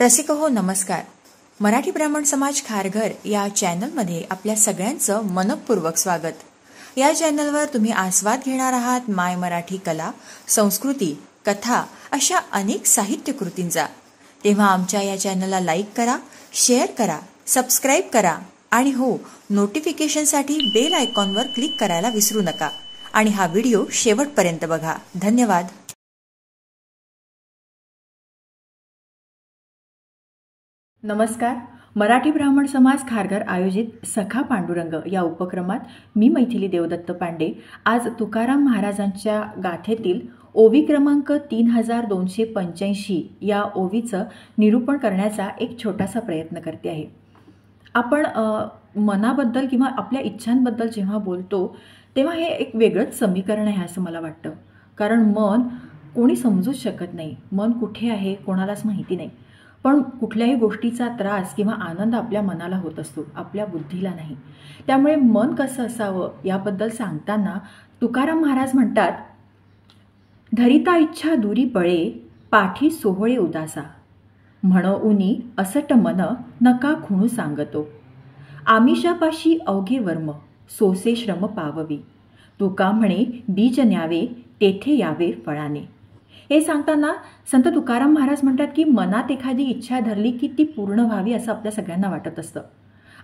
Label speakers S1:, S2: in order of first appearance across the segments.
S1: रसिक हो नमस्कार. मराठी ब्राह्मण समाज खारघर या चॅनलमध्ये आपल्या सगळ्यांचं मनपूर्वक स्वागत. या चॅनलवर तुम्ही आस्वाद घेणार आहात माय मराठी कला, संस्कृती, कथा अशा अनेक साहित्य कृतींचा. तेव्हा आमच्या या चॅनलला लाईक करा, शेअर करा, सबस्क्राईब करा आणि हो, नोटिफिकेशनसाठी बेल आयकॉनवर क्लिक करायला विसरू नका. आणि हा व्हिडिओ शेवटपर्यंत बघा. धन्यवाद. नमस्कार. मराठी ब्राह्मण समाज खारघर आयोजित सखा पांडुरंग या उपक्रमात मी मैथिली देवदत्त पांडे आज तुकाराम महाराजांच्या गाथेतील ओवी क्रमांक 3285 या ओवीचं निरूपण करण्याचा एक छोटासा प्रयत्न करते आहे. आपण मनाबद्दल किंवा आपल्या इच्छांबद्दल जेव्हा बोलतो तेव्हा हे एक वेगळंच समीकरण आहे असं मला वाटतं. कारण मन कोणी समजूच शकत नाही. मन कुठे आहे कोणालाच माहिती नाही. पण कुठल्याही गोष्टीचा त्रास किंवा आनंद आपल्या मनाला होत असतो, आपल्या बुद्धीला नाही. त्यामुळे मन कसं असावं याबद्दल सांगताना तुकाराम महाराज म्हणतात, धरिता इच्छा दुरी पळे, पाठी सोहळे उदासा, म्हणो उनी असट मन नका खुणू सांगतो, आमिषापाशी अवघे वर्म सोसे श्रम पाववी, तुका म्हणे बीज न्यावे तेथे यावे फळाने. हे सांगताना संत तुकाराम महाराज म्हणतात की मनात एखादी इच्छा धरली की ती पूर्ण व्हावी असं आपल्या सगळ्यांना वाटत असतं.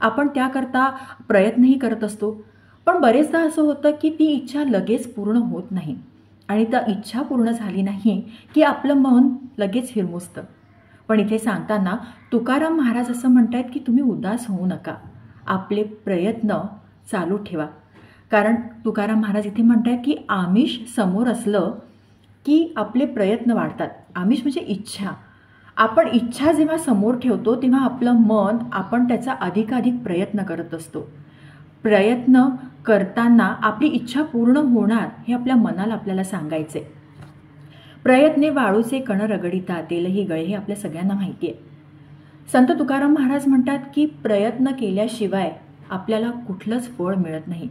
S1: आपण त्याकरता प्रयत्नही करत असतो. पण बरेचदा असं होतं की ती इच्छा लगेच पूर्ण होत नाही आणि त्या इच्छा पूर्ण झाली नाही की आपलं मन लगेच हिरमुसतं. पण इथे सांगताना तुकाराम महाराज असं म्हणतात की तुम्ही उदास होऊ नका, आपले प्रयत्न चालू ठेवा. कारण तुकाराम महाराज इथे म्हणतात की आमिष समोर असलं की आपले प्रयत्न वाढतात. आमिष म्हणजे इच्छा. आपण इच्छा जेव्हा समोर ठेवतो तेव्हा आपलं मन आपण त्याचा अधिकाधिक प्रयत्न करत असतो. प्रयत्न करताना आपली इच्छा पूर्ण होणार हे आपल्या मनाला आपल्याला सांगायचे. प्रयत्ने वाळूचे कण रगडिता तेलही गळे हे आपल्या सगळ्यांना माहिती आहे. संत तुकाराम महाराज म्हणतात की प्रयत्न केल्याशिवाय आपल्याला कुठलंच फळ मिळत नाही.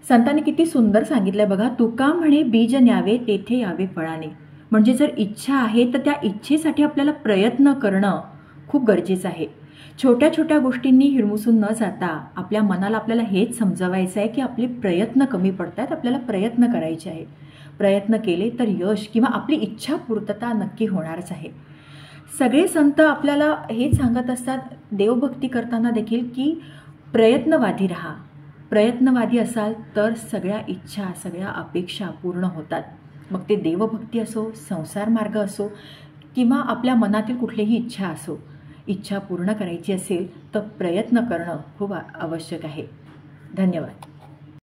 S1: संतांनी किती सुंदर सांगितलंय बघा, तुका म्हणे बीज न्यावे तेथे यावे फळाने. म्हणजे जर इच्छा आहे तर त्या इच्छेसाठी आपल्याला प्रयत्न करणं खूप गरजेचं आहे. छोट्या छोट्या गोष्टींनी हिरमुसून न जाता आपल्या मनाला आपल्याला हेच समजवायचं आहे की आपले प्रयत्न कमी पडतात, आपल्याला प्रयत्न करायचे आहे. प्रयत्न केले तर यश किंवा आपली इच्छा पूर्तता नक्की होणारच आहे. सगळे संत आपल्याला हेच सांगत असतात देवभक्ती करताना देखील की प्रयत्नवादी राहा. प्रयत्नवादी असाल तर सगळ्या इच्छा सगळ्या अपेक्षा पूर्ण होतात. मग ते देवभक्ती असो, संसार मार्ग असो किंवा आपल्या मनातील कुठलीही इच्छा असो. इच्छा पूर्ण करायची असेल तर प्रयत्न करणं खूप आवश्यक आहे. धन्यवाद.